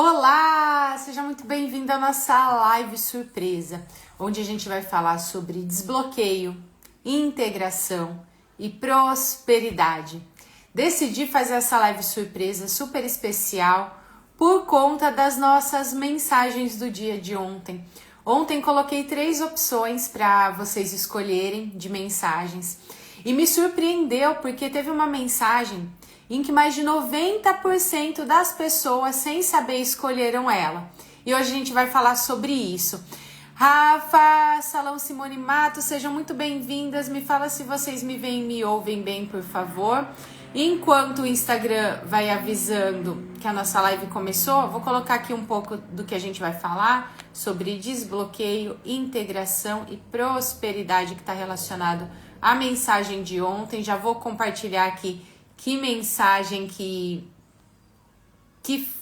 Olá! Seja muito bem-vindo à nossa live surpresa, onde a gente vai falar sobre desbloqueio, integração e prosperidade. Decidi fazer essa live surpresa super especial por conta das nossas mensagens do dia de ontem. Ontem coloquei 3 opções para vocês escolherem de mensagens e me surpreendeu porque teve uma mensagem em que mais de 90% das pessoas, sem saber, escolheram ela. E hoje a gente vai falar sobre isso. Rafa, Salão Simone Matos, sejam muito bem-vindas. Me fala se vocês me veem e me ouvem bem, por favor. Enquanto o Instagram vai avisando que a nossa live começou, vou colocar aqui um pouco do que a gente vai falar sobre desbloqueio, integração e prosperidade que está relacionado à mensagem de ontem. Já vou compartilhar aqui que mensagem que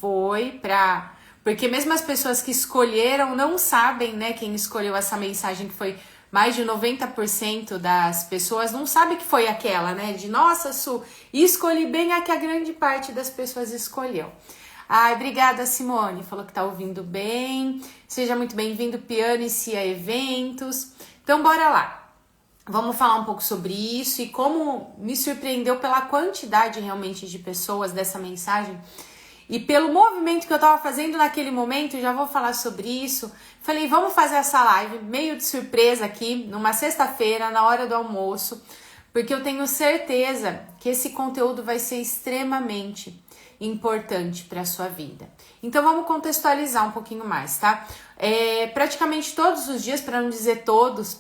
foi para... Porque mesmo as pessoas que escolheram não sabem, né, quem escolheu essa mensagem, que foi mais de 90% das pessoas, não sabe que foi aquela, né, de nossa, Su, escolhi bem a que a grande parte das pessoas escolheu. Ai, obrigada, Simone, falou que tá ouvindo bem. Seja muito bem-vindo, Piano e Cia Eventos. Então, bora lá. Vamos falar um pouco sobre isso e como me surpreendeu pela quantidade realmente de pessoas dessa mensagem e pelo movimento que eu tava fazendo naquele momento. Já vou falar sobre isso. Falei, vamos fazer essa live meio de surpresa aqui, numa sexta-feira, na hora do almoço, porque eu tenho certeza que esse conteúdo vai ser extremamente importante para a sua vida. Então vamos contextualizar um pouquinho mais, tá? Praticamente todos os dias, para não dizer todos,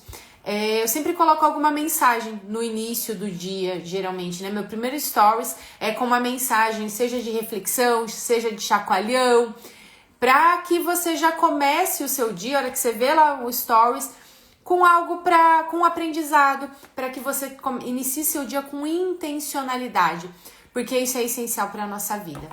eu sempre coloco alguma mensagem no início do dia, geralmente, né? Meu primeiro stories é com uma mensagem, seja de reflexão, seja de chacoalhão, para que você já comece o seu dia, a hora que você vê lá o stories, com algo com um aprendizado, para que você inicie seu dia com intencionalidade, porque isso é essencial para a nossa vida.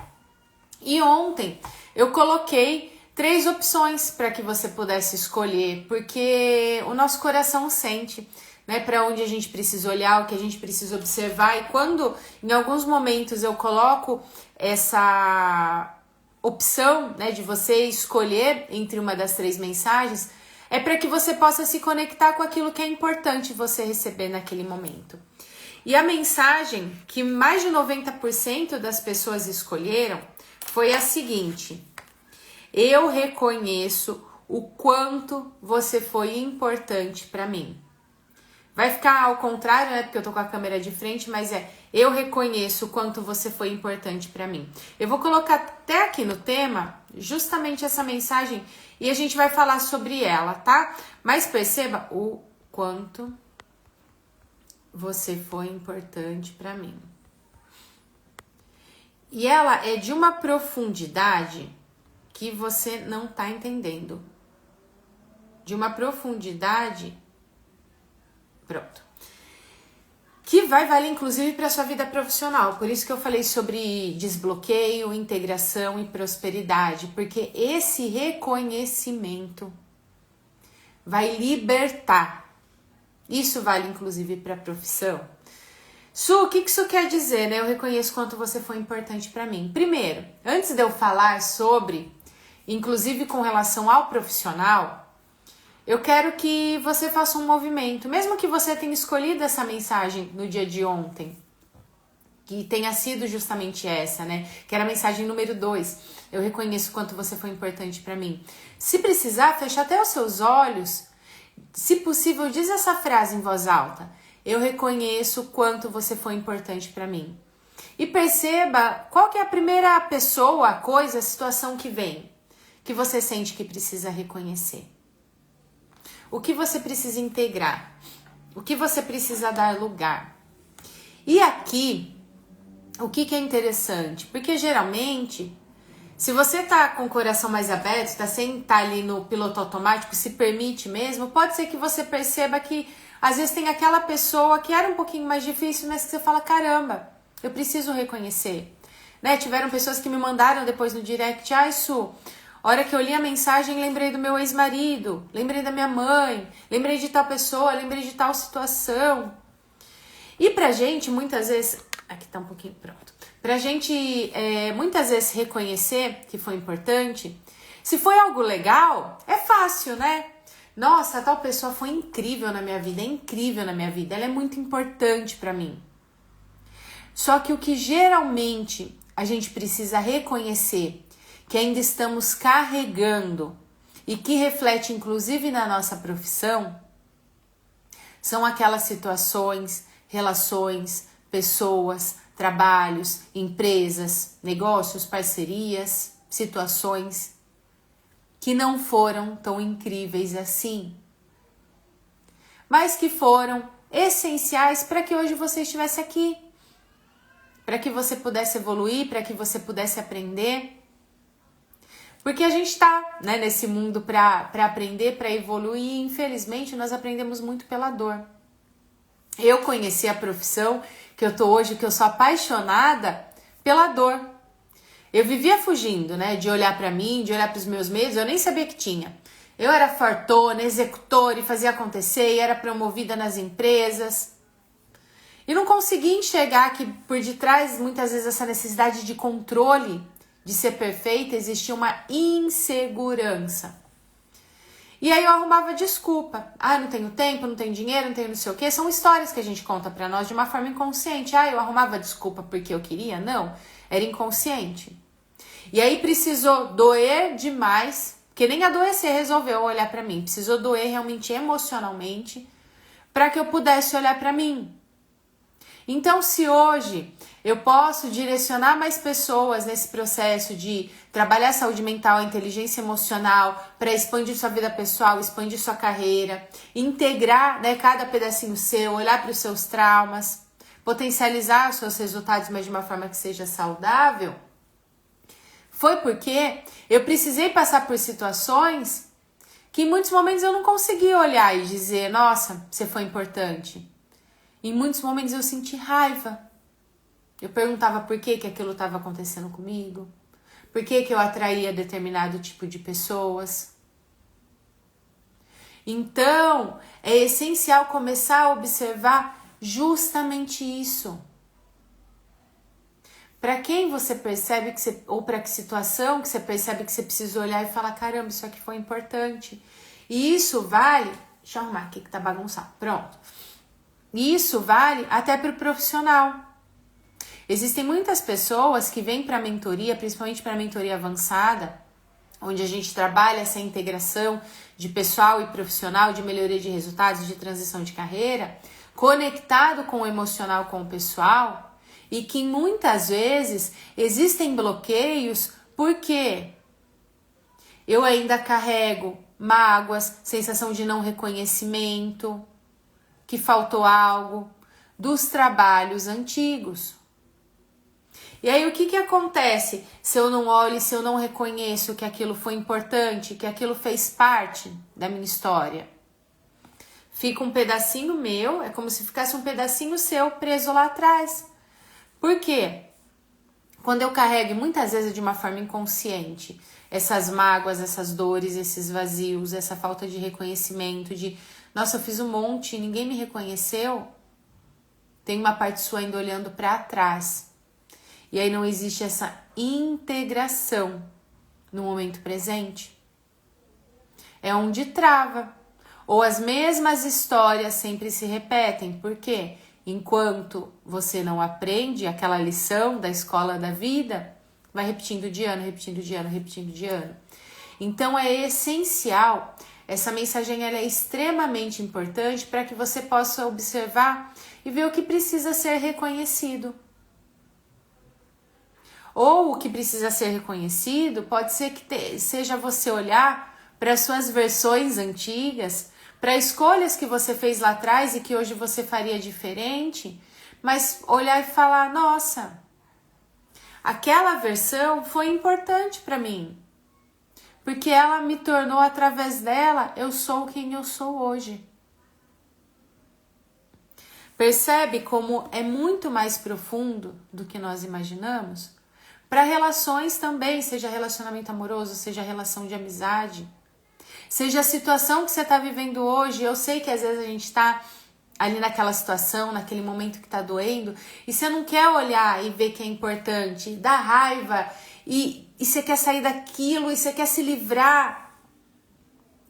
E ontem eu coloquei 3 opções para que você pudesse escolher, porque o nosso coração sente, né, para onde a gente precisa olhar, o que a gente precisa observar. E quando em alguns momentos eu coloco essa opção, né, de você escolher entre uma das 3 mensagens, é para que você possa se conectar com aquilo que é importante você receber naquele momento. E a mensagem que mais de 90% das pessoas escolheram foi a seguinte: eu reconheço o quanto você foi importante para mim. Vai ficar ao contrário, né? Porque eu tô com a câmera de frente, mas eu reconheço o quanto você foi importante para mim. Eu vou colocar até aqui no tema justamente essa mensagem e a gente vai falar sobre ela, tá? Mas perceba o quanto você foi importante para mim. E ela é de uma profundidade que você não tá entendendo. De uma profundidade, pronto, que vai valer inclusive para sua vida profissional. Por isso que eu falei sobre desbloqueio, integração e prosperidade, porque esse reconhecimento vai libertar. Isso vale inclusive para a profissão. Su, o que isso quer dizer, né? Eu reconheço quanto você foi importante para mim. Primeiro, antes de eu falar sobre, inclusive com relação ao profissional, eu quero que você faça um movimento, mesmo que você tenha escolhido essa mensagem no dia de ontem, que tenha sido justamente essa, né? Que era a mensagem número 2. Eu reconheço quanto você foi importante para mim. Se precisar, fecha até os seus olhos. Se possível, diz essa frase em voz alta. Eu reconheço o quanto você foi importante para mim. E perceba qual que é a primeira pessoa, coisa, situação que vem, que você sente que precisa reconhecer. O que você precisa integrar? O que você precisa dar lugar? E aqui, o que é interessante? Porque geralmente, se você tá com o coração mais aberto, tá sem estar ali no piloto automático, se permite mesmo, pode ser que você perceba que às vezes tem aquela pessoa que era um pouquinho mais difícil, mas que você fala, caramba, eu preciso reconhecer. Né? Tiveram pessoas que me mandaram depois no direct, ai, Su, a hora que eu li a mensagem, lembrei do meu ex-marido, lembrei da minha mãe, lembrei de tal pessoa, lembrei de tal situação. E pra gente, muitas vezes... Aqui tá um pouquinho pronto. pra gente muitas vezes reconhecer que foi importante. Se foi algo legal, é fácil, né? Nossa, tal pessoa foi incrível na minha vida, é incrível na minha vida, ela é muito importante pra mim. Só que o que geralmente a gente precisa reconhecer, que ainda estamos carregando e que reflete inclusive na nossa profissão, são aquelas situações, relações, pessoas, trabalhos, empresas, negócios, parcerias, situações que não foram tão incríveis assim, mas que foram essenciais para que hoje você estivesse aqui, para que você pudesse evoluir, para que você pudesse aprender. Porque a gente está, né, nesse mundo para aprender, para evoluir, e infelizmente nós aprendemos muito pela dor. Eu conheci a profissão que eu tô hoje, que eu sou apaixonada pela dor. Eu vivia fugindo, né, de olhar para mim, de olhar para os meus medos, eu nem sabia que tinha. Eu era fortona, executora e fazia acontecer, e era promovida nas empresas. E não conseguia enxergar que por detrás, muitas vezes, essa necessidade de controle, de ser perfeita, existia uma insegurança. E aí eu arrumava desculpa. Ah, não tenho tempo, não tenho dinheiro, não tenho não sei o quê. São histórias que a gente conta pra nós de uma forma inconsciente. Ah, eu arrumava desculpa porque eu queria? Não, era inconsciente. E aí precisou doer demais, porque nem adoecer resolveu olhar pra mim. Precisou doer realmente emocionalmente para que eu pudesse olhar pra mim. Então, se hoje eu posso direcionar mais pessoas nesse processo de trabalhar a saúde mental, a inteligência emocional, para expandir sua vida pessoal, expandir sua carreira, integrar, né, cada pedacinho seu, olhar para os seus traumas, potencializar os seus resultados, mas de uma forma que seja saudável, foi porque eu precisei passar por situações que em muitos momentos eu não conseguia olhar e dizer, nossa, você foi importante. Em muitos momentos eu senti raiva. Eu perguntava por que aquilo estava acontecendo comigo. Por que eu atraía determinado tipo de pessoas. Então, é essencial começar a observar justamente isso. Para quem você percebe que você, ou para que situação que você percebe que você precisa olhar e falar, caramba, isso aqui foi importante. E isso vale, deixa eu arrumar aqui que tá bagunçado, pronto. Isso vale até para o profissional. Existem muitas pessoas que vêm para a mentoria, principalmente para a mentoria avançada, onde a gente trabalha essa integração de pessoal e profissional, de melhoria de resultados, de transição de carreira, conectado com o emocional, com o pessoal, e que muitas vezes existem bloqueios porque eu ainda carrego mágoas, sensação de não reconhecimento, que faltou algo, dos trabalhos antigos. E aí o que acontece se eu não olho, se eu não reconheço que aquilo foi importante, que aquilo fez parte da minha história? Fica um pedacinho meu, é como se ficasse um pedacinho seu preso lá atrás. Por quê? Quando eu carrego, muitas vezes de uma forma inconsciente, essas mágoas, essas dores, esses vazios, essa falta de reconhecimento, de nossa, eu fiz um monte e ninguém me reconheceu, tem uma parte sua ainda olhando para trás. E aí não existe essa integração no momento presente. É onde trava. Ou as mesmas histórias sempre se repetem. Por quê? Enquanto você não aprende aquela lição da escola da vida, vai repetindo de ano, repetindo de ano, repetindo de ano. Então é essencial, essa mensagem ela é extremamente importante para que você possa observar e ver o que precisa ser reconhecido. Ou o que precisa ser reconhecido pode ser que seja você olhar para as suas versões antigas, para escolhas que você fez lá atrás e que hoje você faria diferente, mas olhar e falar, nossa, aquela versão foi importante para mim, porque ela me tornou, através dela, eu sou quem eu sou hoje. Percebe como é muito mais profundo do que nós imaginamos? Para relações também, seja relacionamento amoroso, seja relação de amizade, seja a situação que você está vivendo hoje. Eu sei que às vezes a gente está ali naquela situação, naquele momento que tá doendo, e você não quer olhar e ver que é importante, dá raiva, e você quer sair daquilo, e você quer se livrar.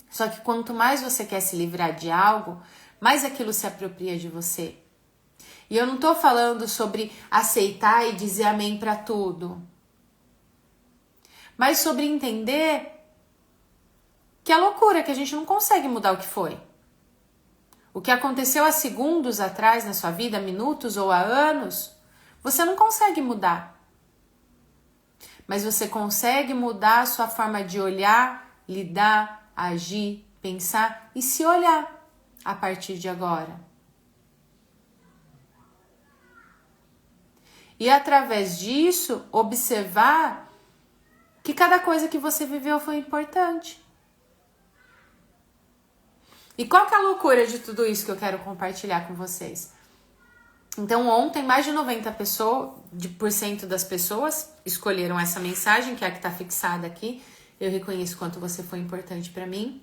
Só que quanto mais você quer se livrar de algo, mais aquilo se apropria de você. E eu não tô falando sobre aceitar e dizer amém pra tudo, mas sobre entender que é loucura, que a gente não consegue mudar o que foi. O que aconteceu há segundos atrás na sua vida, minutos ou há anos, você não consegue mudar. Mas você consegue mudar a sua forma de olhar, lidar, agir, pensar e se olhar a partir de agora. E através disso, observar que cada coisa que você viveu foi importante. E qual que é a loucura de tudo isso que eu quero compartilhar com vocês? Então, ontem, mais de 90% das pessoas escolheram essa mensagem, que é a que está fixada aqui. Eu reconheço quanto você foi importante para mim.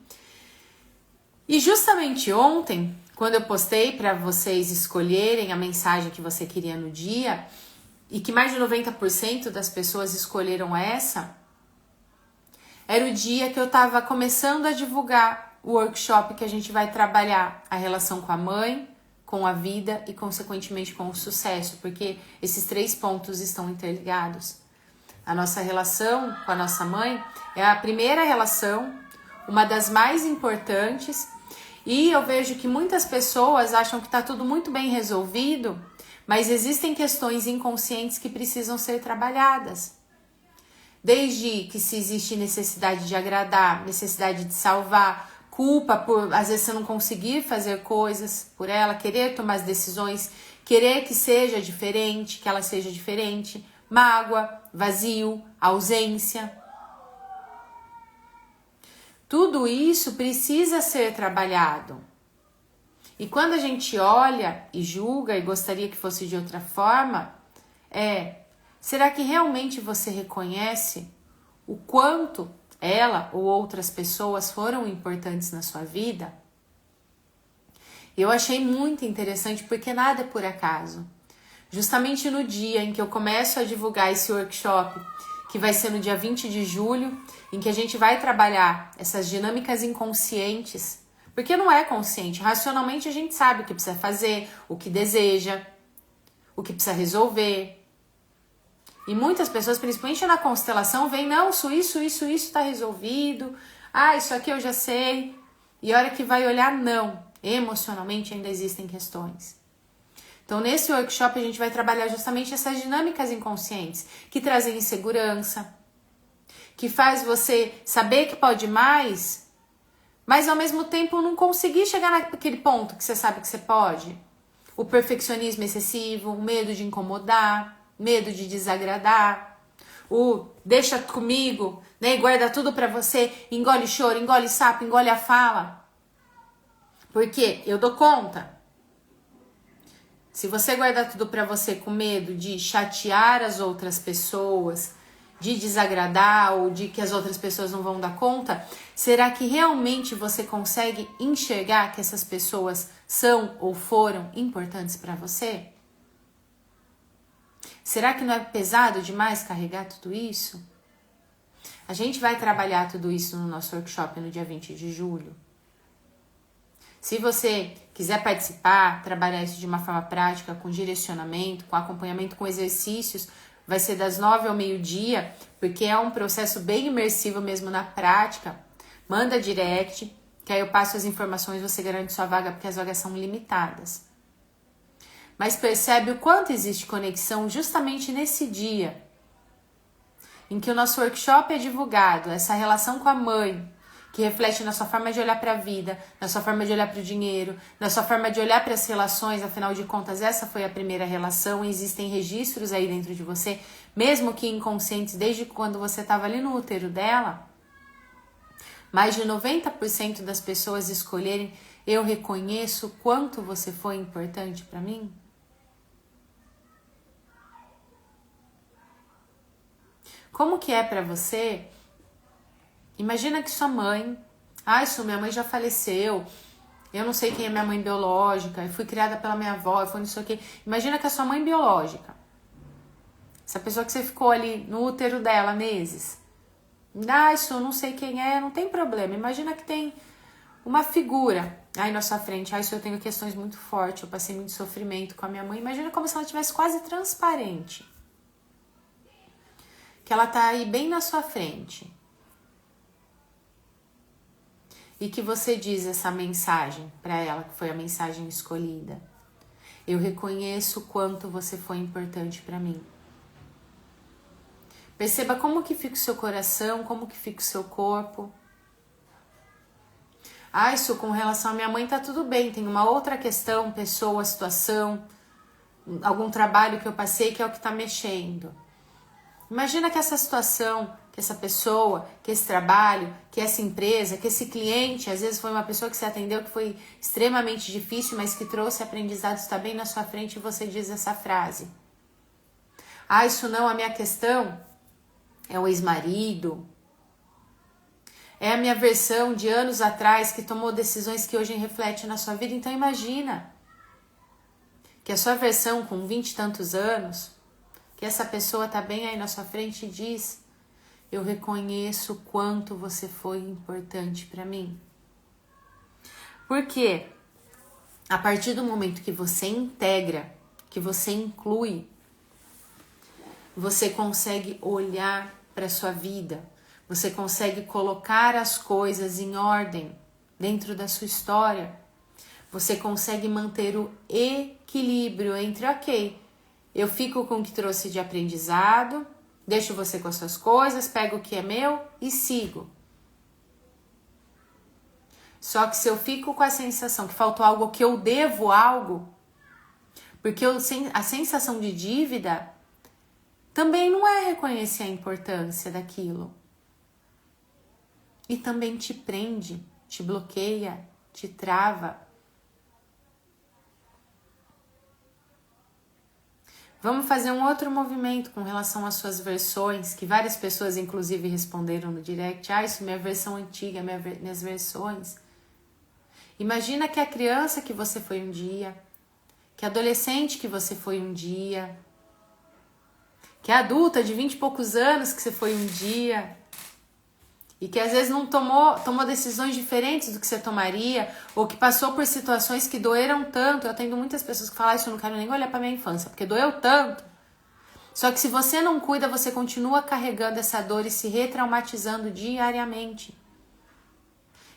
E justamente ontem, quando eu postei para vocês escolherem a mensagem que você queria no dia, e que mais de 90% das pessoas escolheram essa, era o dia que eu estava começando a divulgar o workshop que a gente vai trabalhar a relação com a mãe, com a vida e, consequentemente, com o sucesso, porque esses 3 pontos estão interligados. A nossa relação com a nossa mãe é a primeira relação, uma das mais importantes, e eu vejo que muitas pessoas acham que está tudo muito bem resolvido, mas existem questões inconscientes que precisam ser trabalhadas. Desde que se existe necessidade de agradar, necessidade de salvar, culpa por às vezes você não conseguir fazer coisas por ela, querer tomar as decisões, querer que seja diferente, que ela seja diferente, mágoa, vazio, ausência. Tudo isso precisa ser trabalhado. E quando a gente olha e julga e gostaria que fosse de outra forma, será que realmente você reconhece o quanto ela ou outras pessoas foram importantes na sua vida? Eu achei muito interessante porque nada é por acaso. Justamente no dia em que eu começo a divulgar esse workshop, que vai ser no dia 20 de julho, em que a gente vai trabalhar essas dinâmicas inconscientes, porque não é consciente. Racionalmente a gente sabe o que precisa fazer, o que deseja, o que precisa resolver. E muitas pessoas, principalmente na constelação, veem, não, isso está resolvido. Ah, isso aqui eu já sei. E a hora que vai olhar, não. Emocionalmente ainda existem questões. Então, nesse workshop, a gente vai trabalhar justamente essas dinâmicas inconscientes, que trazem insegurança, que faz você saber que pode mais, mas ao mesmo tempo não conseguir chegar naquele ponto que você sabe que você pode. O perfeccionismo excessivo, o medo de incomodar, medo de desagradar, o deixa comigo, né, guarda tudo pra você, engole choro, engole sapo, engole a fala. Porque eu dou conta. Se você guardar tudo pra você com medo de chatear as outras pessoas, de desagradar ou de que as outras pessoas não vão dar conta, será que realmente você consegue enxergar que essas pessoas são ou foram importantes pra você? Será que não é pesado demais carregar tudo isso? A gente vai trabalhar tudo isso no nosso workshop no dia 20 de julho. Se você quiser participar, trabalhar isso de uma forma prática, com direcionamento, com acompanhamento, com exercícios, vai ser das 9 ao meio-dia, porque é um processo bem imersivo mesmo na prática. Manda direct, que aí eu passo as informações e você garante sua vaga, porque as vagas são limitadas. Mas percebe o quanto existe conexão justamente nesse dia em que o nosso workshop é divulgado, essa relação com a mãe, que reflete na sua forma de olhar para a vida, na sua forma de olhar para o dinheiro, na sua forma de olhar para as relações. Afinal de contas, essa foi a primeira relação e existem registros aí dentro de você, mesmo que inconscientes, desde quando você estava ali no útero dela. Mais de 90% das pessoas escolherem, eu reconheço o quanto você foi importante para mim. Como que é para você? Imagina que sua mãe, minha mãe já faleceu, eu não sei quem é minha mãe biológica, eu fui criada pela minha avó, eu fui não sei o quê. Imagina que a sua mãe biológica, essa pessoa que você ficou ali no útero dela meses. Isso eu não sei quem é, não tem problema. Imagina que tem uma figura aí na sua frente. Isso eu tenho questões muito fortes, eu passei muito sofrimento com a minha mãe. Imagina como se ela estivesse quase transparente. Que ela tá aí bem na sua frente. E que você diz essa mensagem para ela, que foi a mensagem escolhida. Eu reconheço o quanto você foi importante para mim. Perceba como que fica o seu coração, como que fica o seu corpo. Isso com relação à minha mãe tá tudo bem. Tem uma outra questão, pessoa, situação, algum trabalho que eu passei que é o que tá mexendo. Imagina que essa situação, que essa pessoa, que esse trabalho, que essa empresa, que esse cliente, às vezes foi uma pessoa que você atendeu que foi extremamente difícil, mas que trouxe aprendizado, está bem na sua frente e você diz essa frase. Isso não, a minha questão é o ex-marido, é a minha versão de anos atrás que tomou decisões que hoje refletem na sua vida. Então imagina que a sua versão com 20 e tantos anos, que essa pessoa tá bem aí na sua frente e diz: eu reconheço o quanto você foi importante para mim. Porque a partir do momento que você integra, que você inclui, você consegue olhar para sua vida, você consegue colocar as coisas em ordem dentro da sua história, você consegue manter o equilíbrio entre, ok, eu fico com o que trouxe de aprendizado, deixo você com as suas coisas, pego o que é meu e sigo. Só que se eu fico com a sensação que faltou algo, que eu devo algo, porque a sensação de dívida também não é reconhecer a importância daquilo. E também te prende, te bloqueia, te trava. Vamos fazer um outro movimento com relação às suas versões, que várias pessoas inclusive responderam no direct. Isso é minha versão antiga, minhas versões. Imagina que a criança que você foi um dia, que a adolescente que você foi um dia, que a adulta de 20 e poucos anos que você foi um dia, e que às vezes não tomou decisões diferentes do que você tomaria, ou que passou por situações que doeram tanto. Eu atendo muitas pessoas que falam: isso eu não quero nem olhar para minha infância, porque doeu tanto. Só que se você não cuida, você continua carregando essa dor e se retraumatizando diariamente.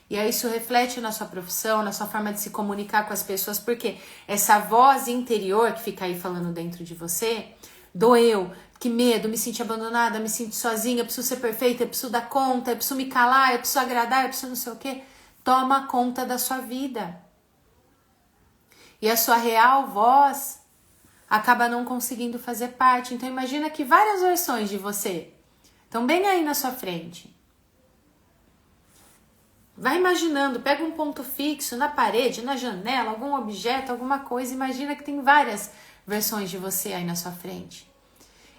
E aí isso reflete na sua profissão, na sua forma de se comunicar com as pessoas, porque essa voz interior que fica aí falando dentro de você, doeu, que medo, me sinto abandonada, me sinto sozinha, eu preciso ser perfeita, eu preciso dar conta, eu preciso me calar, eu preciso agradar, eu preciso não sei o quê. Toma conta da sua vida. E a sua real voz acaba não conseguindo fazer parte. Então imagina que várias versões de você estão bem aí na sua frente. Vai imaginando, pega um ponto fixo na parede, na janela, algum objeto, alguma coisa. Imagina que tem várias versões de você aí na sua frente.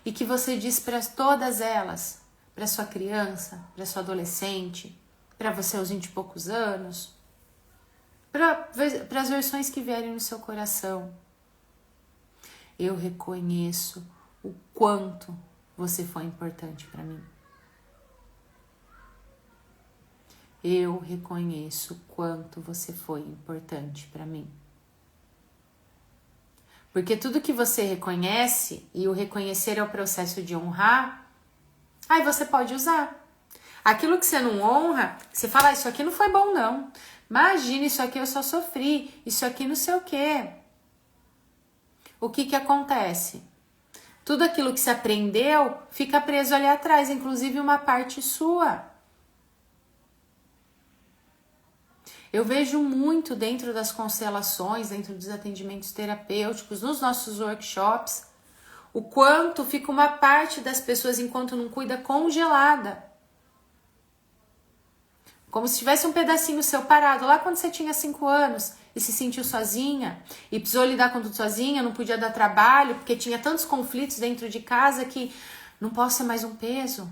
E que você diz para todas elas, para sua criança, para sua adolescente, para você aos 20 e poucos anos, para as versões que vierem no seu coração. Eu reconheço o quanto você foi importante para mim. Eu reconheço o quanto você foi importante para mim. Porque tudo que você reconhece, e o reconhecer é o processo de honrar, aí você pode usar. Aquilo que você não honra, você fala: isso aqui não foi bom não. Imagina, isso aqui eu só sofri, isso aqui não sei o quê. O que acontece? Tudo aquilo que você aprendeu fica preso ali atrás, inclusive uma parte sua. Eu vejo muito dentro das constelações, dentro dos atendimentos terapêuticos, nos nossos workshops, o quanto fica uma parte das pessoas, enquanto não cuida, congelada. Como se tivesse um pedacinho seu parado lá quando você tinha 5 anos e se sentiu sozinha e precisou lidar com tudo sozinha, não podia dar trabalho porque tinha tantos conflitos dentro de casa que não posso ser mais um peso.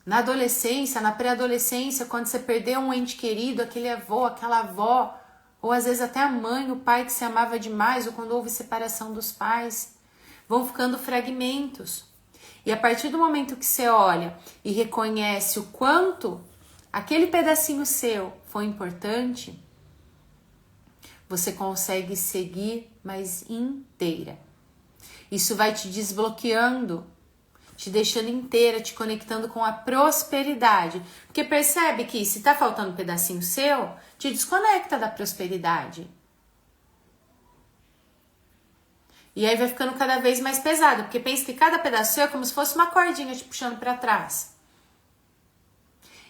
Na adolescência, na pré-adolescência, quando você perdeu um ente querido, aquele avô, aquela avó, ou às vezes até a mãe, o pai que se amava demais, ou quando houve separação dos pais, vão ficando fragmentos. E a partir do momento que você olha e reconhece o quanto aquele pedacinho seu foi importante, você consegue seguir mais inteira. Isso vai te desbloqueando, te deixando inteira, te conectando com a prosperidade. Porque percebe que se tá faltando um pedacinho seu, te desconecta da prosperidade. E aí vai ficando cada vez mais pesado, porque pensa que cada pedaço seu é como se fosse uma cordinha te puxando para trás.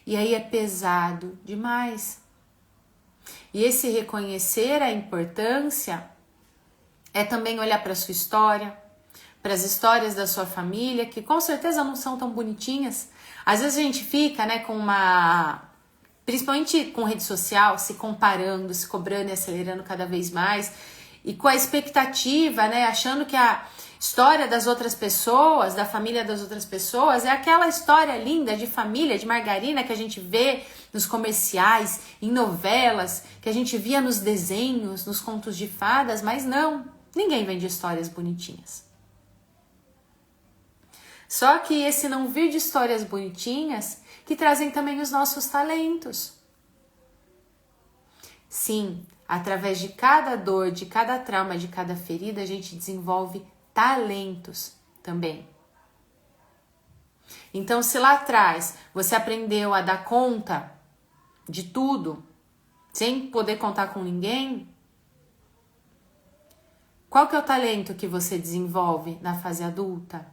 E aí é pesado demais. E esse reconhecer a importância é também olhar para a sua história, para as histórias da sua família, que com certeza não são tão bonitinhas. Às vezes a gente fica, né, principalmente com rede social, se comparando, se cobrando e acelerando cada vez mais, e com a expectativa, né, achando que a história das outras pessoas, da família das outras pessoas, é aquela história linda de família, de margarina que a gente vê nos comerciais, em novelas, que a gente via nos desenhos, nos contos de fadas, mas não, ninguém vende histórias bonitinhas. Só que esse não vir de histórias bonitinhas que trazem também os nossos talentos. Sim, através de cada dor, de cada trauma, de cada ferida, a gente desenvolve talentos também. Então, se lá atrás você aprendeu a dar conta de tudo, sem poder contar com ninguém, qual que é o talento que você desenvolve na fase adulta?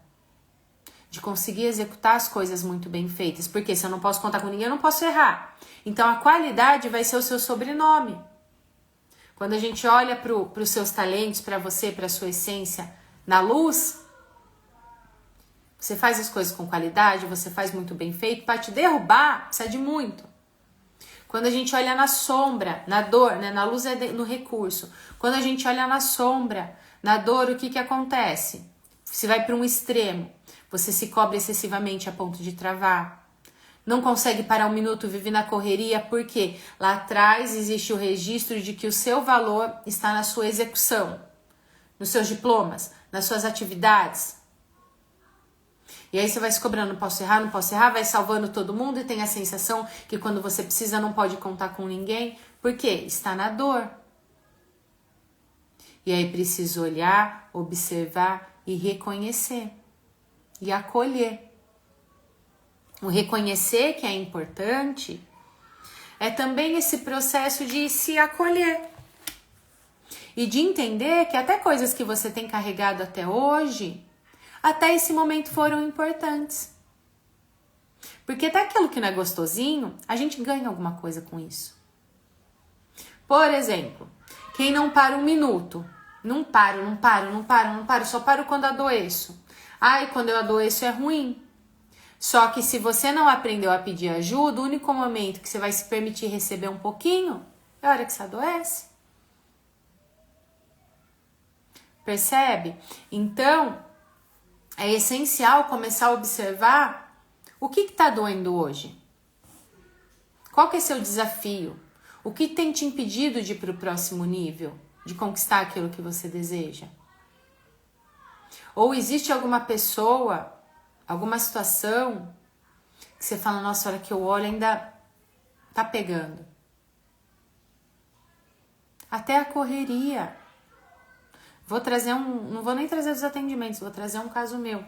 De conseguir executar as coisas muito bem feitas. Porque se eu não posso contar com ninguém, eu não posso errar. Então, a qualidade vai ser o seu sobrenome. Quando a gente olha para os seus talentos, para você, para a sua essência, na luz, você faz as coisas com qualidade, você faz muito bem feito. Para te derrubar, precisa de muito. Quando a gente olha na sombra, na dor, né? Na luz é no recurso. Quando a gente olha na sombra, na dor, o que acontece? Você vai para um extremo. Você se cobre excessivamente a ponto de travar. Não consegue parar um minuto, vive na correria, porque lá atrás existe o registro de que o seu valor está na sua execução, nos seus diplomas, nas suas atividades. E aí você vai se cobrando, não posso errar, vai salvando todo mundo e tem a sensação que quando você precisa não pode contar com ninguém. Por quê? Está na dor. E aí precisa olhar, observar e reconhecer. E acolher. O reconhecer que é importante é também esse processo de se acolher. E de entender que até coisas que você tem carregado até hoje, até esse momento foram importantes. Porque até aquilo que não é gostosinho, a gente ganha alguma coisa com isso. Por exemplo, quem não para um minuto, não paro, só paro quando adoeço. Ai, quando eu adoeço é ruim. Só que se você não aprendeu a pedir ajuda, o único momento que você vai se permitir receber um pouquinho é a hora que você adoece. Percebe? Então, é essencial começar a observar o que está doendo hoje. Qual que é seu desafio? O que tem te impedido de ir para o próximo nível? De conquistar aquilo que você deseja? Ou existe alguma pessoa, alguma situação que você fala, nossa, a hora que eu olho ainda tá pegando. Até a correria. Vou trazer não vou nem trazer os atendimentos, vou trazer um caso meu.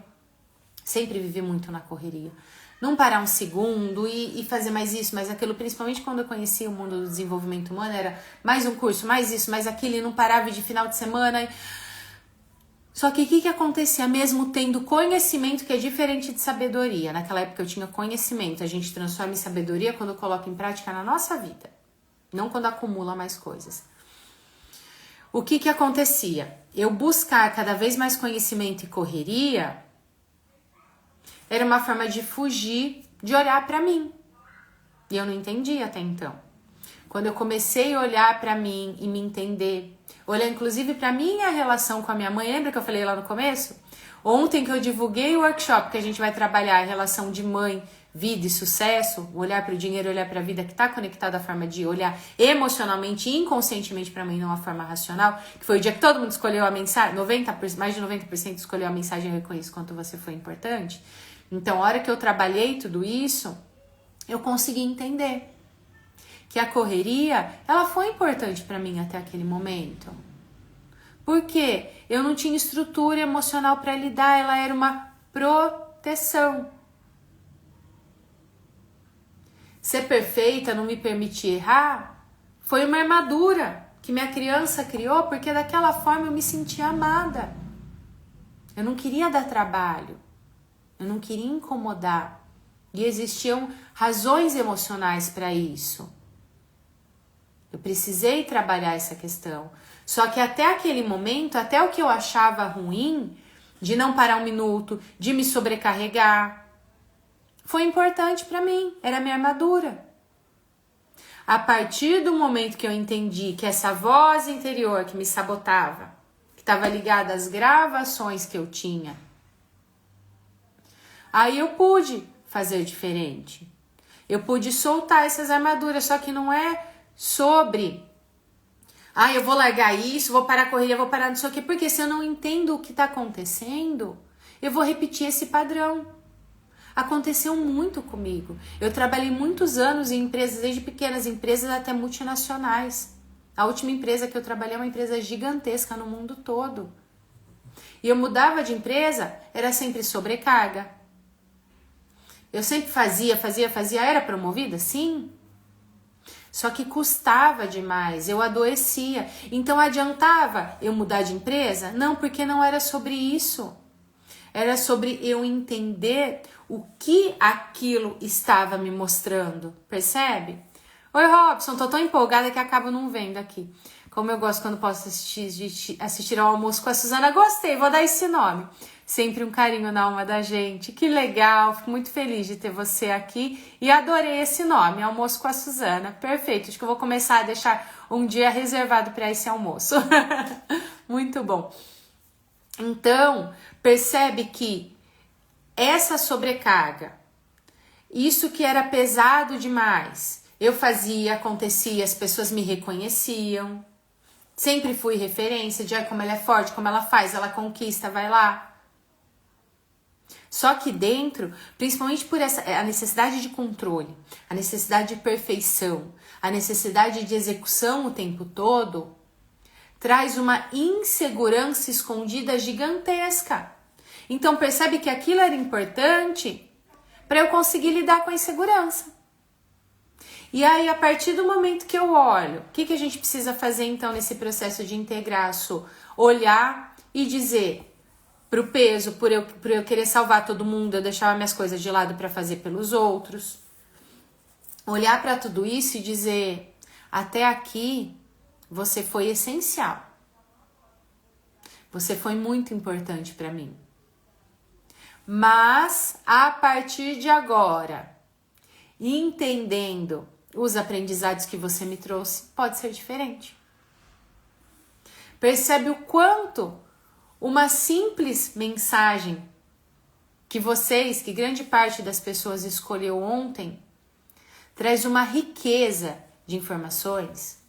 Sempre vivi muito na correria. Não parar um segundo e fazer mais isso, mais aquilo. Principalmente quando eu conheci o mundo do desenvolvimento humano, era mais um curso, mais isso, mais aquilo, e não parava de final de semana. Só que o que acontecia? Mesmo tendo conhecimento, que é diferente de sabedoria. Naquela época eu tinha conhecimento. A gente transforma em sabedoria quando coloca em prática na nossa vida. Não quando acumula mais coisas. O que acontecia? Eu buscar cada vez mais conhecimento e correria era uma forma de fugir, de olhar para mim. E eu não entendia até então. Quando eu comecei a olhar para mim e me entender, olhar inclusive para minha relação com a minha mãe, lembra que eu falei lá no começo? Ontem que eu divulguei o workshop que a gente vai trabalhar a relação de mãe vida e sucesso, olhar para o dinheiro, olhar para a vida, que está conectada à forma de olhar emocionalmente e inconscientemente para mim, não a forma racional, que foi o dia que todo mundo escolheu a mensagem, mais de 90% escolheu a mensagem, eu reconheço quanto você foi importante. Então, a hora que eu trabalhei tudo isso, eu consegui entender que a correria, ela foi importante para mim até aquele momento. Porque eu não tinha estrutura emocional para lidar, ela era uma proteção. Ser perfeita, não me permitir errar, foi uma armadura que minha criança criou, porque daquela forma eu me sentia amada. Eu não queria dar trabalho, eu não queria incomodar. E existiam razões emocionais para isso. Eu precisei trabalhar essa questão. Só que até aquele momento, até o que eu achava ruim, de não parar um minuto, de me sobrecarregar, foi importante para mim, era minha armadura. A partir do momento que eu entendi que essa voz interior que me sabotava, que estava ligada às gravações que eu tinha, aí eu pude fazer diferente. Eu pude soltar essas armaduras, só que não é sobre, eu vou largar isso, vou parar a corrida, vou parar não sei o quê, porque se eu não entendo o que está acontecendo, eu vou repetir esse padrão. Aconteceu muito comigo. Eu trabalhei muitos anos em empresas, desde pequenas empresas até multinacionais. A última empresa que eu trabalhei é uma empresa gigantesca no mundo todo. E eu mudava de empresa, era sempre sobrecarga. Eu sempre fazia, era promovida? Sim. Só que custava demais, eu adoecia. Então adiantava eu mudar de empresa? Não, porque não era sobre isso. Era sobre eu entender o que aquilo estava me mostrando, percebe? Oi, Robson, tô tão empolgada que acabo não vendo aqui. Como eu gosto quando posso assistir ao almoço com a Suzana, gostei, vou dar esse nome. Sempre um carinho na alma da gente, que legal, fico muito feliz de ter você aqui e adorei esse nome, Almoço com a Suzana, perfeito, acho que eu vou começar a deixar um dia reservado para esse almoço. Muito bom. Então, percebe que essa sobrecarga, isso que era pesado demais, eu fazia, acontecia, as pessoas me reconheciam, sempre fui referência de como ela é forte, como ela faz, ela conquista, vai lá. Só que dentro, principalmente por a necessidade de controle, a necessidade de perfeição, a necessidade de execução o tempo todo, traz uma insegurança escondida gigantesca. Então percebe que aquilo era importante para eu conseguir lidar com a insegurança. E aí, a partir do momento que eu olho, o que a gente precisa fazer então nesse processo de integrar, olhar e dizer pro peso, por eu querer salvar todo mundo, eu deixava minhas coisas de lado para fazer pelos outros. Olhar para tudo isso e dizer, até aqui você foi essencial. Você foi muito importante para mim. Mas a partir de agora, entendendo os aprendizados que você me trouxe, pode ser diferente. Percebe o quanto uma simples mensagem que grande parte das pessoas escolheu ontem, traz uma riqueza de informações.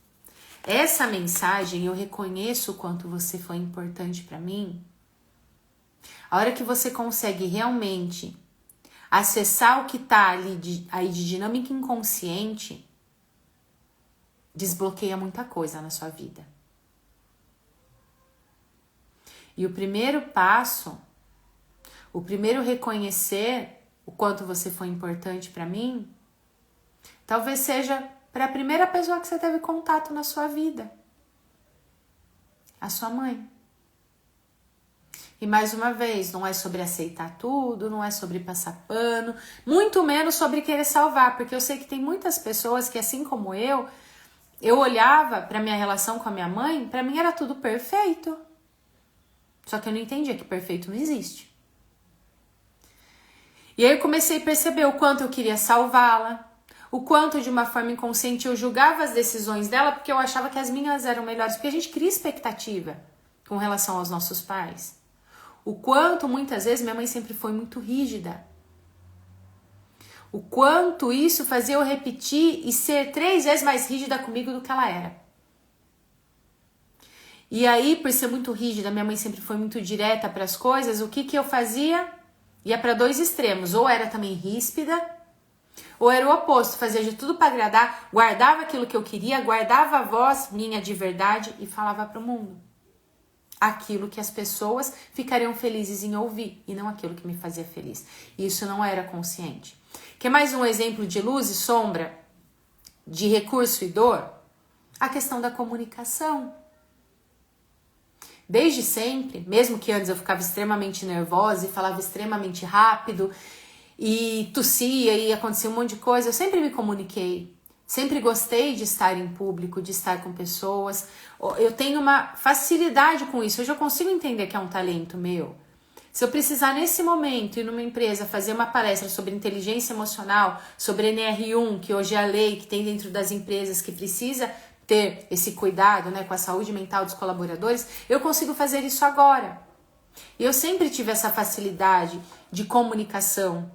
Essa mensagem, eu reconheço o quanto você foi importante para mim. A hora que você consegue realmente acessar o que está ali aí de dinâmica inconsciente, desbloqueia muita coisa na sua vida. E o primeiro passo, o primeiro reconhecer o quanto você foi importante para mim, talvez seja para a primeira pessoa que você teve contato na sua vida, a sua mãe. E mais uma vez, não é sobre aceitar tudo, não é sobre passar pano, muito menos sobre querer salvar, porque eu sei que tem muitas pessoas que, assim como eu olhava para minha relação com a minha mãe, para mim era tudo perfeito. Só que eu não entendia que perfeito não existe. E aí eu comecei a perceber o quanto eu queria salvá-la, o quanto de uma forma inconsciente eu julgava as decisões dela porque eu achava que as minhas eram melhores, porque a gente cria expectativa com relação aos nossos pais. O quanto muitas vezes minha mãe sempre foi muito rígida. O quanto isso fazia eu repetir e ser 3 vezes mais rígida comigo do que ela era. E aí, por ser muito rígida, minha mãe sempre foi muito direta para as coisas, o que eu fazia? Ia para 2 extremos, ou era também ríspida, ou era o oposto, fazia de tudo para agradar, guardava aquilo que eu queria, guardava a voz minha de verdade e falava para o mundo aquilo que as pessoas ficariam felizes em ouvir e não aquilo que me fazia feliz. E isso não era consciente. Quer mais um exemplo de luz e sombra, de recurso e dor? A questão da comunicação. Desde sempre, mesmo que antes eu ficava extremamente nervosa e falava extremamente rápido e tossia e acontecia um monte de coisa, eu sempre me comuniquei. Sempre gostei de estar em público, de estar com pessoas. Eu tenho uma facilidade com isso. Hoje eu consigo entender que é um talento meu. Se eu precisar nesse momento ir numa empresa fazer uma palestra sobre inteligência emocional, sobre NR1, que hoje é a lei que tem dentro das empresas que precisa ter esse cuidado, né, com a saúde mental dos colaboradores, eu consigo fazer isso agora. E eu sempre tive essa facilidade de comunicação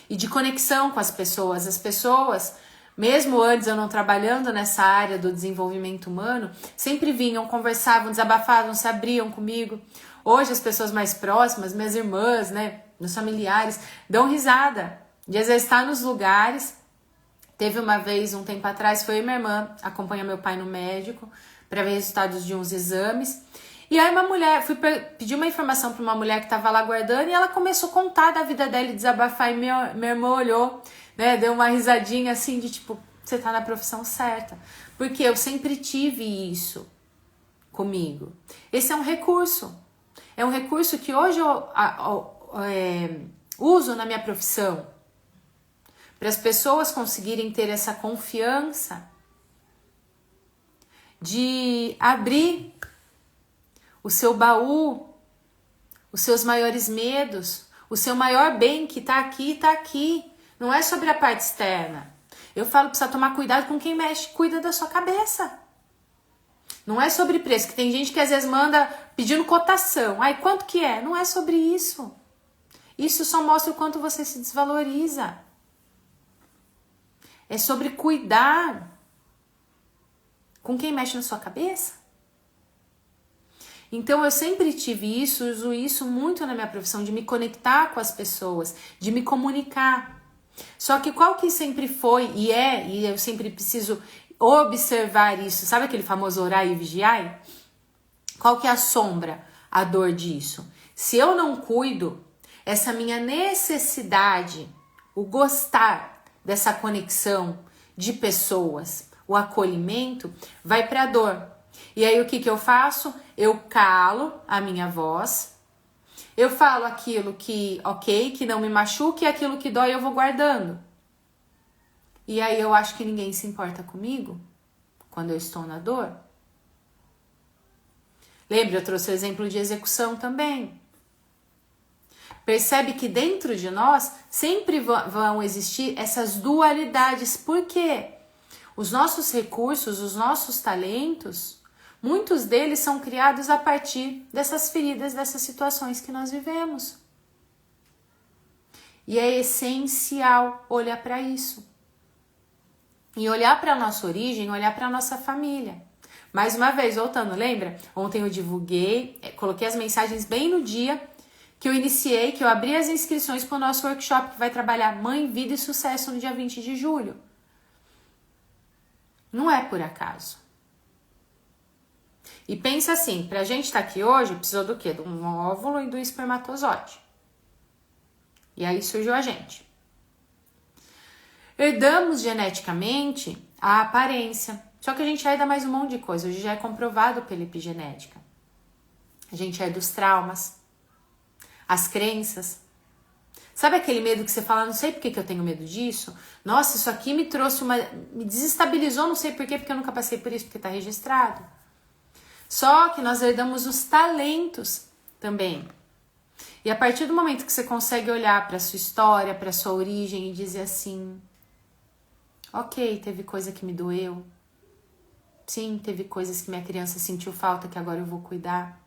e de conexão com as pessoas. As pessoas, mesmo antes eu não trabalhando nessa área do desenvolvimento humano, sempre vinham, conversavam, desabafavam, se abriam comigo. Hoje as pessoas mais próximas, minhas irmãs, né, meus familiares, dão risada de às vezes estar nos lugares. Teve uma vez, um tempo atrás, foi eu e minha irmã acompanhar meu pai no médico para ver resultados de uns exames. E aí uma mulher, fui pedir uma informação para uma mulher que estava lá guardando e ela começou a contar da vida dela e desabafar. E minha irmã olhou, né, deu uma risadinha assim de tipo, você tá na profissão certa. Porque eu sempre tive isso comigo. Esse é um recurso. É um recurso que hoje eu uso na minha profissão. Para as pessoas conseguirem ter essa confiança de abrir o seu baú, os seus maiores medos, o seu maior bem que está aqui, está aqui. Não é sobre a parte externa. Eu falo, precisa tomar cuidado com quem mexe, cuida da sua cabeça. Não é sobre preço, que tem gente que às vezes manda pedindo cotação. Ai, quanto que é? Não é sobre isso. Isso só mostra o quanto você se desvaloriza. É sobre cuidar com quem mexe na sua cabeça. Então eu sempre tive isso, uso isso muito na minha profissão, de me conectar com as pessoas, de me comunicar. Só que qual que sempre foi e eu sempre preciso observar isso, sabe aquele famoso orai e vigiai? Qual que é a sombra, a dor disso? Se eu não cuido, essa minha necessidade, o gostar dessa conexão de pessoas, o acolhimento, vai para a dor. E aí o que eu faço? Eu calo a minha voz, eu falo aquilo que, ok, que não me machuque, e aquilo que dói eu vou guardando. E aí eu acho que ninguém se importa comigo quando eu estou na dor. Lembra, eu trouxe o exemplo de execução também. Percebe que dentro de nós sempre vão existir essas dualidades. Por quê? Os nossos recursos, os nossos talentos, muitos deles são criados a partir dessas feridas, dessas situações que nós vivemos. E é essencial olhar para isso. E olhar para a nossa origem, olhar para a nossa família. Mais uma vez, voltando, lembra? Ontem eu divulguei, coloquei as mensagens bem no dia que eu iniciei, que eu abri as inscrições para o nosso workshop que vai trabalhar Mãe, Vida e Sucesso no dia 20 de julho. Não é por acaso. E pensa assim, pra gente estar aqui hoje, precisou do quê? De um óvulo e do espermatozoide. E aí surgiu a gente. Herdamos geneticamente a aparência. Só que a gente herda mais um monte de coisa. Hoje já é comprovado pela epigenética. A gente herda os traumas, as crenças. Sabe aquele medo que você fala, não sei por que eu tenho medo disso? Nossa, isso aqui me trouxe me desestabilizou, não sei por quê, porque eu nunca passei por isso, porque tá registrado. Só que nós herdamos os talentos também. E a partir do momento que você consegue olhar para sua história, para sua origem e dizer assim, ok, teve coisa que me doeu. Sim, teve coisas que minha criança sentiu falta que agora eu vou cuidar.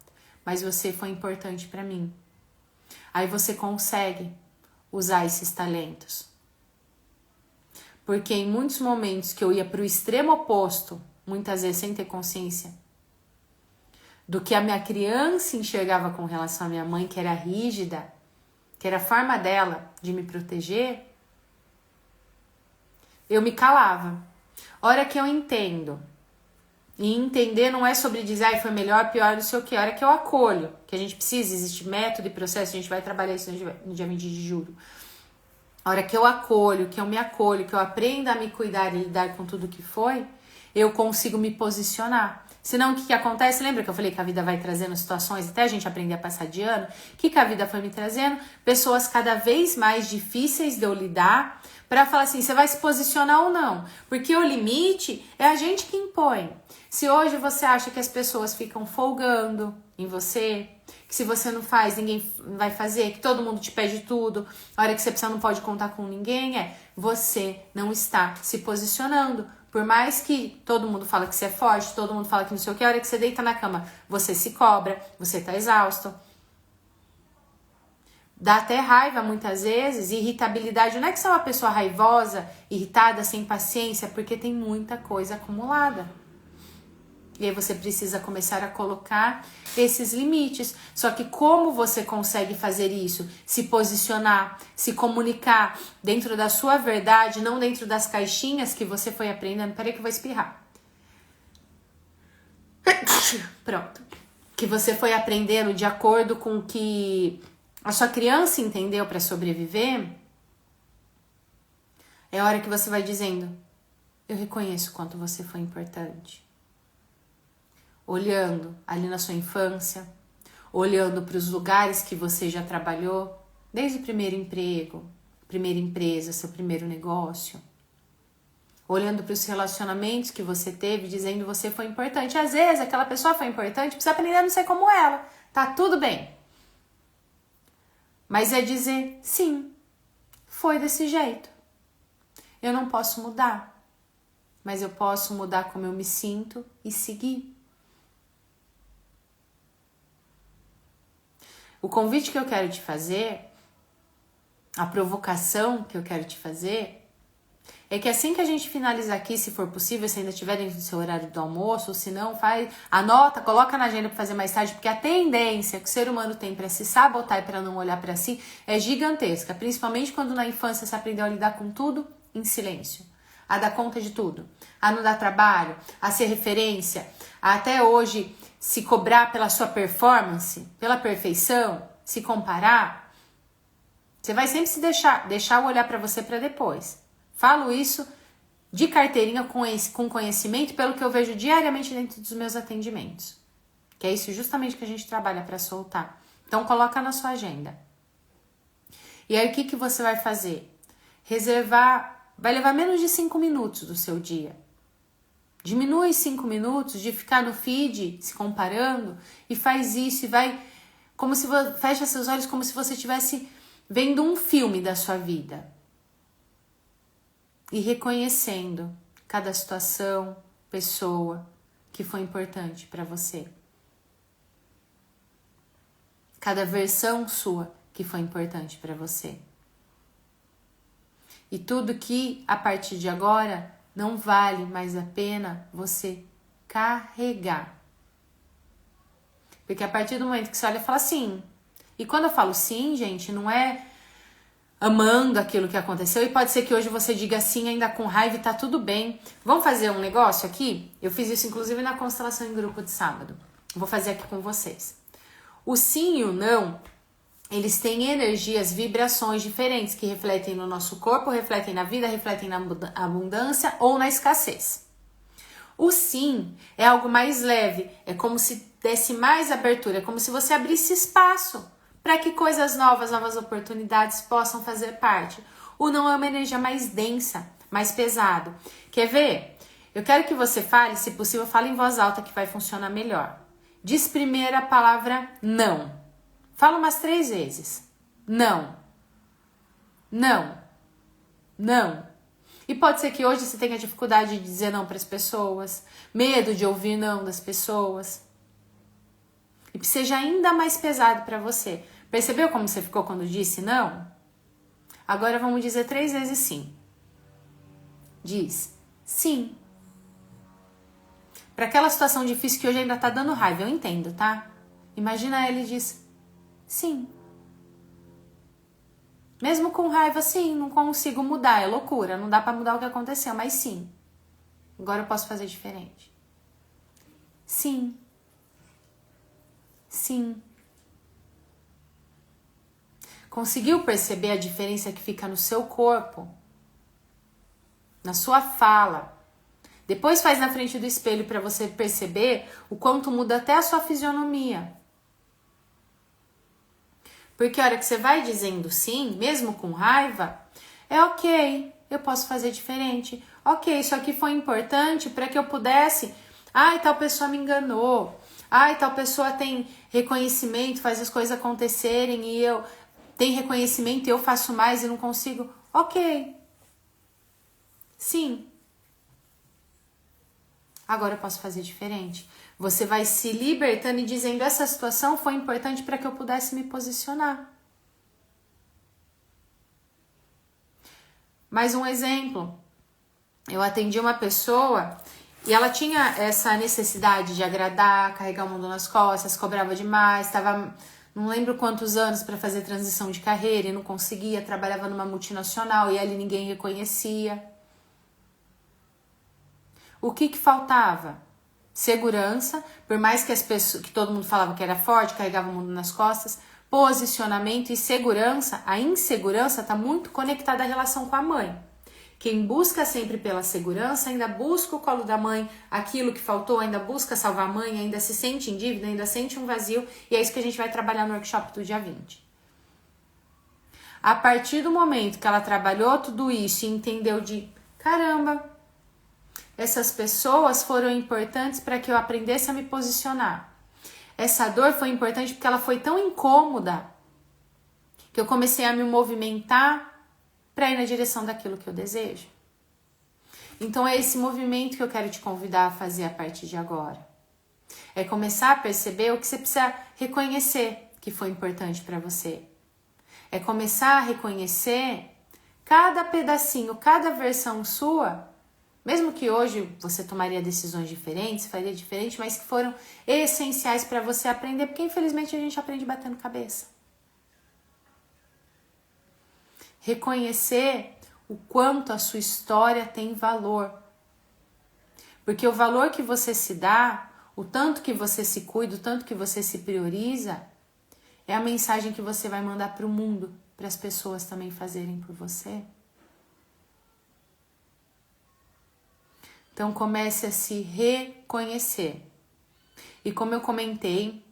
Mas você foi importante para mim. Aí você consegue usar esses talentos. Porque em muitos momentos que eu ia para o extremo oposto, muitas vezes sem ter consciência, do que a minha criança enxergava com relação à minha mãe, que era rígida, que era a forma dela de me proteger, eu me calava. A hora que eu entendo, e entender não é sobre dizer, foi melhor, pior, não sei o que, a hora que eu acolho, que a gente precisa, existe método e processo, a gente vai trabalhar isso no dia 20 de julho. A hora que eu acolho, que eu me acolho, que eu aprendo a me cuidar e lidar com tudo que foi, eu consigo me posicionar. Senão, o que acontece? Lembra que eu falei que a vida vai trazendo situações até a gente aprender a passar de ano? O que a vida foi me trazendo? Pessoas cada vez mais difíceis de eu lidar para falar assim, você vai se posicionar ou não? Porque o limite é a gente que impõe. Se hoje você acha que as pessoas ficam folgando em você, que se você não faz, ninguém vai fazer, que todo mundo te pede tudo, a hora que você precisa não pode contar com ninguém, você não está se posicionando. Por mais que todo mundo fala que você é forte, todo mundo fala que não sei o que, a hora que você deita na cama, você se cobra, você tá exausto. Dá até raiva muitas vezes, irritabilidade. Não é que você é uma pessoa raivosa, irritada, sem paciência, porque tem muita coisa acumulada. E aí você precisa começar a colocar esses limites. Só que como você consegue fazer isso? Se posicionar, se comunicar dentro da sua verdade, não dentro das caixinhas que você foi aprendendo. Peraí que eu vou espirrar. Pronto. Que você foi aprendendo de acordo com o que a sua criança entendeu para sobreviver. É a hora que você vai dizendo, eu reconheço o quanto você foi importante. Olhando ali na sua infância, olhando para os lugares que você já trabalhou, desde o primeiro emprego, primeira empresa, seu primeiro negócio, olhando para os relacionamentos que você teve, dizendo que você foi importante. Às vezes aquela pessoa foi importante, precisa aprender a não ser como ela, tá tudo bem. Mas é dizer, sim, foi desse jeito. Eu não posso mudar, mas eu posso mudar como eu me sinto e seguir. O convite que eu quero te fazer, a provocação que eu quero te fazer, é que assim que a gente finalizar aqui, se for possível, se ainda estiver dentro do seu horário do almoço, ou se não, anota, coloca na agenda para fazer mais tarde, porque a tendência que o ser humano tem para se sabotar e para não olhar para si é gigantesca, principalmente quando na infância você aprendeu a lidar com tudo em silêncio, a dar conta de tudo, a não dar trabalho, a ser referência, a até hoje se cobrar pela sua performance, pela perfeição, se comparar. Você vai sempre se deixar o olhar para você para depois. Falo isso de carteirinha com conhecimento pelo que eu vejo diariamente dentro dos meus atendimentos. Que é isso justamente que a gente trabalha para soltar. Então coloca na sua agenda. E aí o que você vai fazer? Reservar, vai levar menos de 5 minutos do seu dia. Diminui 5 minutos de ficar no feed se comparando e faz isso e vai como se fecha seus olhos como se você estivesse vendo um filme da sua vida e reconhecendo cada situação, pessoa que foi importante para você, cada versão sua que foi importante para você e tudo que a partir de agora não vale mais a pena você carregar. Porque a partir do momento que você olha e fala sim. E quando eu falo sim, gente, não é amando aquilo que aconteceu. E pode ser que hoje você diga sim ainda com raiva e tá tudo bem. Vamos fazer um negócio aqui? Eu fiz isso inclusive na constelação em grupo de sábado. Vou fazer aqui com vocês. O sim e o não, eles têm energias, vibrações diferentes que refletem no nosso corpo, refletem na vida, refletem na abundância ou na escassez. O sim é algo mais leve, é como se desse mais abertura, é como se você abrisse espaço para que coisas novas, novas oportunidades possam fazer parte. O não é uma energia mais densa, mais pesado. Quer ver? Eu quero que você fale, se possível, fale em voz alta que vai funcionar melhor. Diz primeiro a palavra não. Fala umas 3 vezes. Não. Não. Não. E pode ser que hoje você tenha dificuldade de dizer não para as pessoas, medo de ouvir não das pessoas. E que seja ainda mais pesado para você. Percebeu como você ficou quando disse não? Agora vamos dizer 3 vezes sim. Diz sim. Para aquela situação difícil que hoje ainda tá dando raiva, eu entendo, tá? Imagina ele diz sim. Mesmo com raiva, sim, não consigo mudar, é loucura, não dá para mudar o que aconteceu, mas sim. Agora eu posso fazer diferente. Sim. Sim. Conseguiu perceber a diferença que fica no seu corpo? Na sua fala? Depois faz na frente do espelho para você perceber o quanto muda até a sua fisionomia. Porque a hora que você vai dizendo sim, mesmo com raiva, é ok, eu posso fazer diferente. Ok, isso aqui foi importante para que eu pudesse... Ai, tal pessoa me enganou. Ai, tal pessoa tem reconhecimento, faz as coisas acontecerem e eu... Tem reconhecimento e eu faço mais e não consigo. Ok. Sim. Agora eu posso fazer diferente. Você vai se libertando e dizendo, essa situação foi importante para que eu pudesse me posicionar. Mais um exemplo. Eu atendi uma pessoa e ela tinha essa necessidade de agradar, carregar o mundo nas costas, cobrava demais, estava não lembro quantos anos para fazer transição de carreira e não conseguia, trabalhava numa multinacional e ali ninguém reconhecia. O que faltava? Segurança, por mais que as pessoas, que todo mundo falava que era forte, carregava o mundo nas costas, posicionamento e segurança. A insegurança está muito conectada à relação com a mãe. Quem busca sempre pela segurança ainda busca o colo da mãe, aquilo que faltou ainda busca salvar a mãe, ainda se sente em dívida, ainda sente um vazio, e é isso que a gente vai trabalhar no workshop do dia 20. A partir do momento que ela trabalhou tudo isso e entendeu de, caramba, essas pessoas foram importantes para que eu aprendesse a me posicionar. Essa dor foi importante porque ela foi tão incômoda que eu comecei a me movimentar para ir na direção daquilo que eu desejo. Então é esse movimento que eu quero te convidar a fazer a partir de agora. É começar a perceber o que você precisa reconhecer que foi importante para você. É começar a reconhecer cada pedacinho, cada versão sua, mesmo que hoje você tomaria decisões diferentes, faria diferente, mas que foram essenciais para você aprender, porque infelizmente a gente aprende batendo cabeça. Reconhecer o quanto a sua história tem valor. Porque o valor que você se dá, o tanto que você se cuida, o tanto que você se prioriza, é a mensagem que você vai mandar para o mundo, para as pessoas também fazerem por você. Então comece a se reconhecer. E como eu comentei,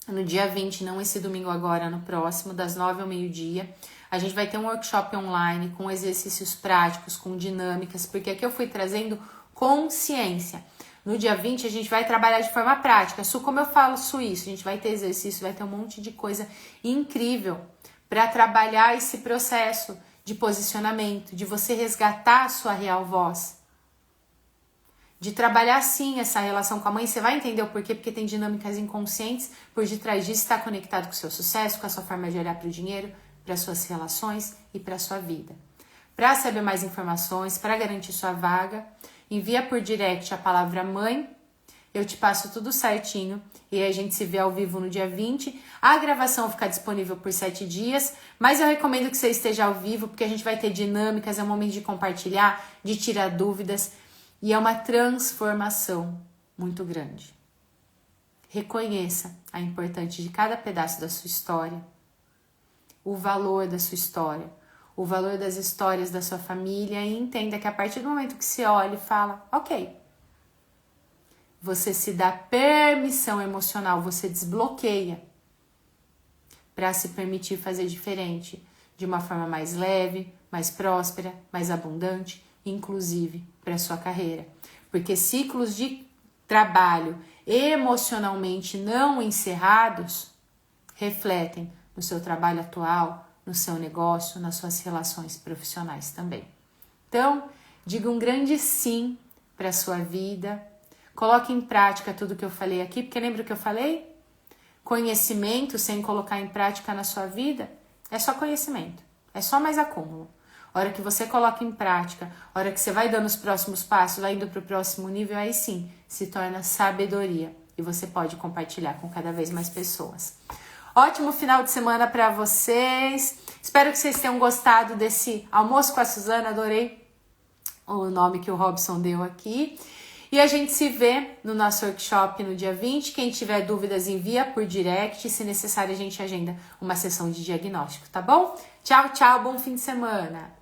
no dia 20, não esse domingo agora, no próximo, das 9 ao meio-dia, a gente vai ter um workshop online com exercícios práticos, com dinâmicas, porque aqui eu fui trazendo consciência. No dia 20 a gente vai trabalhar de forma prática. Como eu faço isso? A gente vai ter exercício, vai ter um monte de coisa incrível para trabalhar esse processo de posicionamento, de você resgatar a sua real voz. De trabalhar sim essa relação com a mãe, você vai entender o porquê, porque tem dinâmicas inconscientes, por detrás disso está conectado com o seu sucesso, com a sua forma de olhar para o dinheiro, para suas relações e para sua vida. Para saber mais informações, para garantir sua vaga, envia por direct a palavra mãe, eu te passo tudo certinho e a gente se vê ao vivo no dia 20. A gravação fica disponível por 7 dias, mas eu recomendo que você esteja ao vivo, porque a gente vai ter dinâmicas, é um momento de compartilhar, de tirar dúvidas, e é uma transformação muito grande. Reconheça a importância de cada pedaço da sua história, o valor da sua história, o valor das histórias da sua família e entenda que a partir do momento que você olha e fala, ok, você se dá permissão emocional, você desbloqueia para se permitir fazer diferente, de uma forma mais leve, mais próspera, mais abundante, inclusive para sua carreira. Porque ciclos de trabalho emocionalmente não encerrados refletem no seu trabalho atual, no seu negócio, nas suas relações profissionais também. Então, diga um grande sim para a sua vida. Coloque em prática tudo que eu falei aqui, porque lembra o que eu falei? Conhecimento sem colocar em prática na sua vida é só conhecimento, é só mais acúmulo. A hora que você coloca em prática, a hora que você vai dando os próximos passos, vai indo para o próximo nível, aí sim se torna sabedoria. E você pode compartilhar com cada vez mais pessoas. Ótimo final de semana para vocês. Espero que vocês tenham gostado desse almoço com a Suzana. Adorei o nome que o Robson deu aqui. E a gente se vê no nosso workshop no dia 20. Quem tiver dúvidas, envia por direct. Se necessário, a gente agenda uma sessão de diagnóstico, tá bom? Tchau, tchau. Bom fim de semana.